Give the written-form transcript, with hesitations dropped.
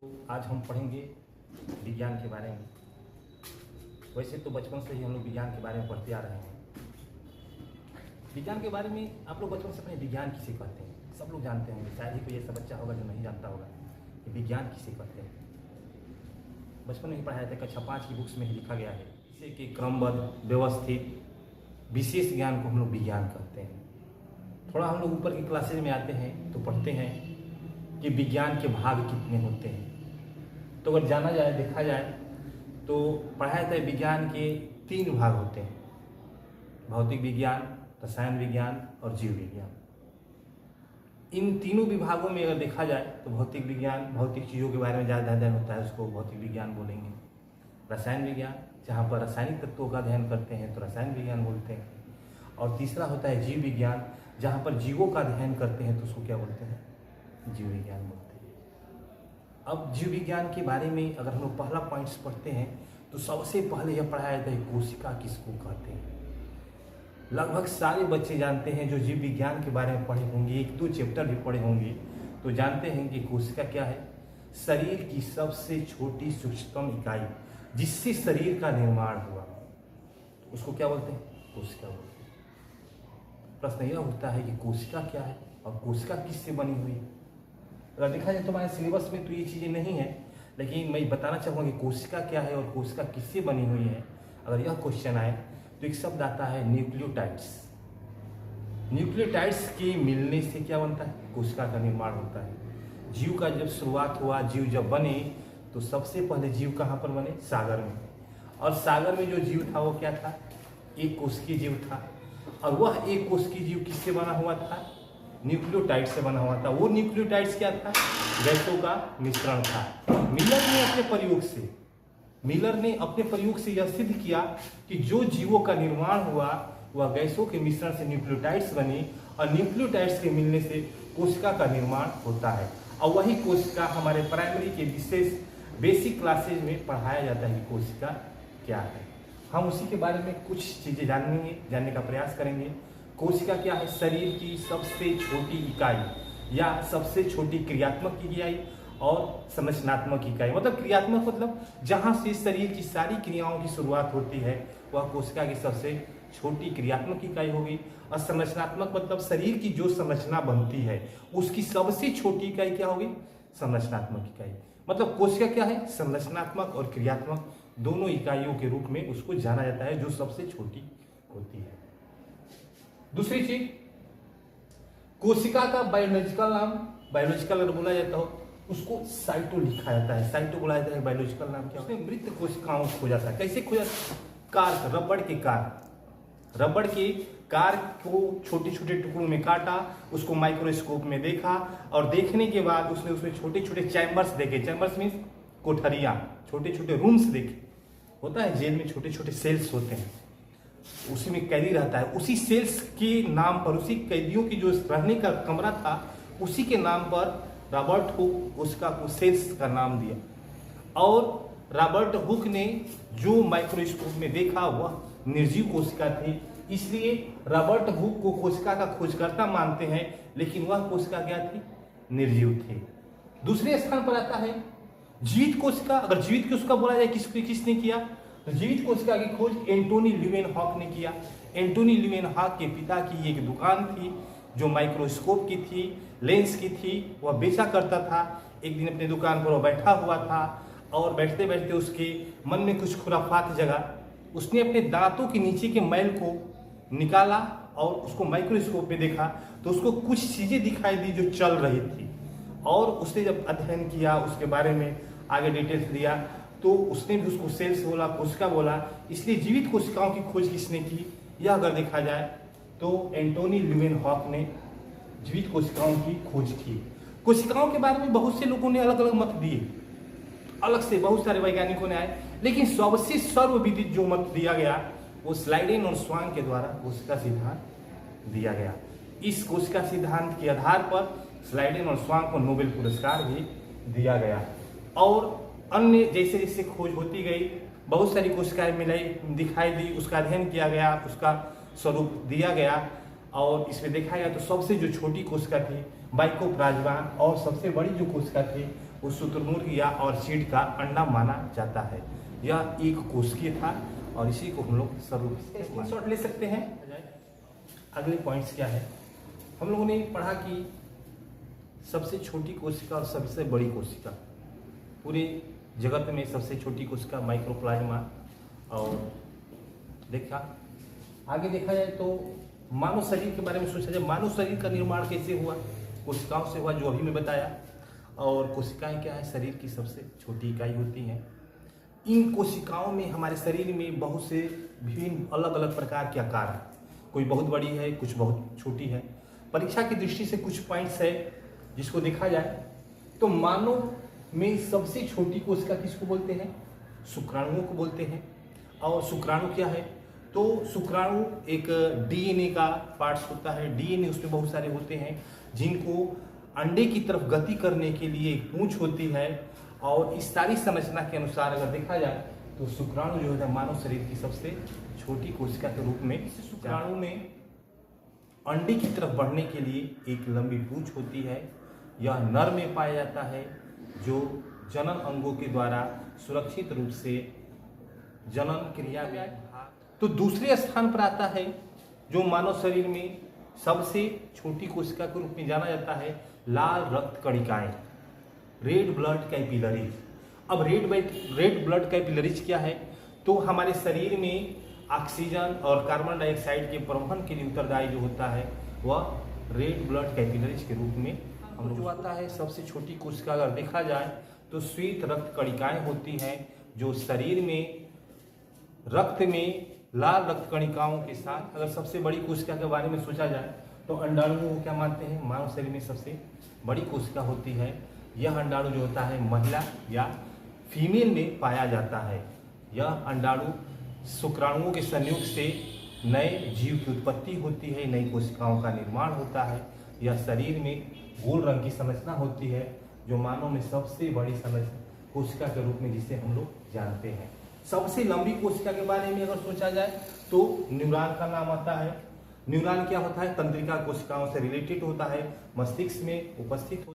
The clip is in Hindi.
तो आज हम पढ़ेंगे विज्ञान के बारे में। वैसे तो बचपन से ही हम लोग विज्ञान के बारे में पढ़ते आ रहे हैं। विज्ञान के बारे में आप लोग बचपन से अपने विज्ञान किसे कहते हैं सब लोग जानते होंगे। शायद ही कोई ऐसा बच्चा होगा जो नहीं जानता होगा कि विज्ञान किसे कहते हैं। बचपन में ही पढ़ाया था, कक्षा 5 की बुक्स में ही लिखा गया है। इसे कि क्रमबद्ध व्यवस्थित विशेष ज्ञान को हम लोग विज्ञान कहते हैं। थोड़ा हम लोग ऊपर की क्लासेज में आते हैं तो पढ़ते हैं कि विज्ञान के भाग कितने होते हैं। तो अगर जाना जाए, देखा जाए तो पढ़ाया जाता है विज्ञान के 3 भाग होते हैं: भौतिक विज्ञान, रसायन विज्ञान और जीव विज्ञान। इन तीनों विभागों में अगर देखा जाए तो भौतिक विज्ञान भौतिक चीज़ों के बारे में ज़्यादा अध्ययन होता है, उसको भौतिक विज्ञान बोलेंगे। रसायन विज्ञान जहाँ पर रासायनिक तत्वों का अध्ययन करते हैं तो रसायन विज्ञान बोलते हैं। और तीसरा होता है जीव विज्ञान, जहाँ पर जीवों का अध्ययन करते हैं तो उसको क्या बोलते हैं? जीव विज्ञान बोलते हैं। अब जीव विज्ञान के बारे में अगर हम लोग पहला पॉइंट्स पढ़ते हैं तो सबसे पहले यह पढ़ाया जाता है कोशिका किसको कहते हैं। लगभग सारे बच्चे जानते हैं जो जीव विज्ञान के बारे में पढ़े होंगे, 1-2 चैप्टर भी पढ़े होंगे तो जानते हैं कि कोशिका क्या है। शरीर की सबसे छोटी सूक्ष्मतम इकाई जिससे शरीर का निर्माण हुआ उसको क्या बोलते हैं? कोशिका बोलते हैं। प्रश्न यह उठता है कि कोशिका क्या है और कोशिका किससे बनी हुई है। अगर देखा जाए तो हमारे सिलेबस में तो ये चीज़ें नहीं है, लेकिन मैं बताना चाहूँगा कि कोशिका क्या है और कोशिका किससे बनी हुई है। अगर यह क्वेश्चन आए तो एक शब्द आता है न्यूक्लियोटाइड्स। न्यूक्लियोटाइड्स के मिलने से क्या बनता है? कोशिका का निर्माण होता है। जीव का जब शुरुआत हुआ, जीव जब बने तो सबसे पहले जीव कहाँ पर बने? सागर में। और सागर में जो जीव था वो क्या था? एक कोशिकीय जीव था। और वह एक कोशिकीय जीव किससे बना हुआ था? न्यूक्लियोटाइड से बना हुआ था। वो न्यूक्लियोटाइड्स क्या था? गैसों का मिश्रण था। मिलर ने अपने प्रयोग से यह सिद्ध किया कि जो जीवों का निर्माण हुआ वह गैसों के मिश्रण से न्यूक्लियोटाइड्स बनी और न्यूक्लियोटाइड्स के मिलने से कोशिका का निर्माण होता है। और वही कोशिका हमारे प्राइमरी के विशेष बेसिक क्लासेज में पढ़ाया जाता है कि कोशिका क्या है। हम उसी के बारे में कुछ चीज़ें जानने का प्रयास करेंगे। कोशिका क्या है? शरीर की सबसे छोटी इकाई या सबसे छोटी क्रियात्मक इकाई और संरचनात्मक इकाई। मतलब क्रियात्मक मतलब जहाँ से शरीर की सारी क्रियाओं की शुरुआत होती है वह कोशिका की सबसे छोटी क्रियात्मक इकाई होगी। और संरचनात्मक मतलब शरीर की जो संरचना बनती है उसकी सबसे छोटी इकाई क्या होगी? संरचनात्मक इकाई। मतलब कोशिका क्या है? संरचनात्मक और क्रियात्मक दोनों इकाइयों के रूप में उसको जाना जाता है, जो सबसे छोटी होती है। दूसरी चीज, कोशिका का बायोलॉजिकल नाम, बायोलॉजिकल अगर बोला जाता हो उसको साइटो लिखा जाता है। साइटो बोला जाता है। बायोलॉजिकल नाम क्या है? मृत कोशिकाओं को खोजा जाता है। कैसे खोजा? कार, रबड़ के कार को छोटे छोटे टुकड़ों में काटा, उसको माइक्रोस्कोप में देखा और देखने के बाद उसने उसमें छोटे छोटे चैम्बर्स देखे। चैम्बर्स मीन्स कोठरियाँ, छोटे छोटे रूम्स देखे। होता है जेल में छोटे छोटे सेल्स होते हैं, उसी में कैदी रहता है। उसी सेल्स के नाम पर, उसी कैदियों की जो रहने का कमरा था उसी के नाम पर रॉबर्ट हुक उसका सेल्स का नाम दिया। और रॉबर्ट हुक ने जो माइक्रोस्कोप में देखा वह निर्जीव कोशिका थी, इसलिए रॉबर्ट हुक को कोशिका का खोजकर्ता मानते हैं, लेकिन वह कोशिका क्या थी? निर्जीव थी। दूसरे स्थान पर आता है जीवित कोशिका। अगर जीवित कोशिका बोला जाए किसने किया तो जीवित कोशिका की खोज एंटोनी ल्यूवेनहॉक ने किया। एंटोनी ल्यूवेनहॉक के पिता की एक दुकान थी जो माइक्रोस्कोप की थी, लेंस की थी, वह बेचा करता था। एक दिन अपनी दुकान पर वह बैठा हुआ था और बैठते बैठते उसके मन में कुछ खुराफात जगा। उसने अपने दांतों के नीचे के मैल को निकाला और उसको माइक्रोस्कोप में देखा तो उसको कुछ चीज़ें दिखाई दी जो चल रही थी। और उसने जब अध्ययन किया, उसके बारे में आगे डिटेल्स दिया, तो उसने भी उसको सेल्स बोला, कोशिका बोला। इसलिए जीवित कोशिकाओं की खोज किसने की? यह अगर देखा जाए तो एंटोनी ल्यूवेनहॉक ने जीवित कोशिकाओं की खोज की। कोशिकाओं के बारे में बहुत से लोगों ने अलग अलग मत दिए, अलग से बहुत सारे वैज्ञानिकों ने आए, लेकिन सबसे सर्वविदित जो मत दिया गया वो स्लाइडेन और स्वांग के द्वारा कोशिका सिद्धांत दिया गया। इस कोशिका सिद्धांत के आधार पर स्लाइडेन और स्वांग को नोबेल पुरस्कार भी दिया गया। और अन्य जैसे जैसे खोज होती गई बहुत सारी कोशिकाएं मिलाई, दिखाई दी, उसका अध्ययन किया गया, उसका स्वरूप दिया गया। और इसमें देखा गया तो सबसे जो छोटी कोशिका थी माइकोप्लाज्मा और सबसे बड़ी जो कोशिका थी उस शुतुरमुर्ग या ऑर्चिड का अंडा माना जाता है। यह एक कोशिकीय था और इसी को हम लोग स्क्रीनशॉट ले सकते हैं। अगले पॉइंट्स क्या है, हम लोगों ने पढ़ा कि सबसे छोटी कोशिका और सबसे बड़ी कोशिका, पूरे जगत में सबसे छोटी कोशिका माइक्रोप्लाज्मा। और देखा आगे देखा जाए तो मानव शरीर के बारे में सोचा जाए, मानव शरीर का निर्माण कैसे हुआ, कोशिकाओं से हुआ, जो अभी मैं बताया। और कोशिकाएं क्या है, शरीर की सबसे छोटी इकाई होती हैं। इन कोशिकाओं में हमारे शरीर में बहुत से विभिन्न अलग अलग प्रकार के आकार हैं, कोई बहुत बड़ी है, कुछ बहुत छोटी है। परीक्षा की दृष्टि से कुछ पॉइंट्स है जिसको देखा जाए तो मानव में सबसे छोटी कोशिका किसको बोलते हैं, शुक्राणुओं को बोलते हैं। और शुक्राणु क्या है, तो शुक्राणु एक डीएनए का पार्ट्स होता है। डीएनए उसमें बहुत सारे होते हैं जिनको अंडे की तरफ गति करने के लिए एक पूंछ होती है। और इस सारी संरचना के अनुसार अगर देखा जाए तो शुक्राणु जो है मानव शरीर की सबसे छोटी कोशिका के रूप में, शुक्राणु में अंडे की तरफ बढ़ने के लिए एक लंबी पूंछ होती है। यह नर में पाया जाता है, जो जनन अंगों के द्वारा सुरक्षित रूप से जनन क्रिया में। तो दूसरे स्थान पर आता है जो मानव शरीर में सबसे छोटी कोशिका के रूप में जाना जाता है, लाल रक्त कणिकाएं, रेड ब्लड कैपिलरीज। अब रेड ब्लड कैपिलरीज क्या है, तो हमारे शरीर में ऑक्सीजन और कार्बन डाइऑक्साइड के परिवहन के लिए उत्तरदायी जो होता है वह रेड ब्लड कैपिलरीज के रूप में हम लोग जो आता है। सबसे छोटी कोशिका अगर देखा जाए तो श्वेत रक्त कणिकाएं होती हैं, जो शरीर में रक्त में लाल रक्त कणिकाओं के साथ। अगर सबसे बड़ी कोशिका के बारे में सोचा जाए तो अंडाणु को क्या मानते हैं, मानव शरीर में सबसे बड़ी कोशिका होती है। यह अंडाणु जो होता है महिला या फीमेल में पाया जाता है। यह अंडाणु शुक्राणुओं के संयोग से नए जीव की उत्पत्ति होती है, नई कोशिकाओं का निर्माण होता है। यह शरीर में गोल रंग की संरचना होती है, जो मानव में सबसे बड़ी कोशिका के रूप में जिसे हम लोग जानते हैं। सबसे लंबी कोशिका के बारे में अगर सोचा जाए तो न्यूरॉन का नाम आता है। न्यूरॉन क्या होता है, तंत्रिका कोशिकाओं से रिलेटेड होता है, मस्तिष्क में उपस्थित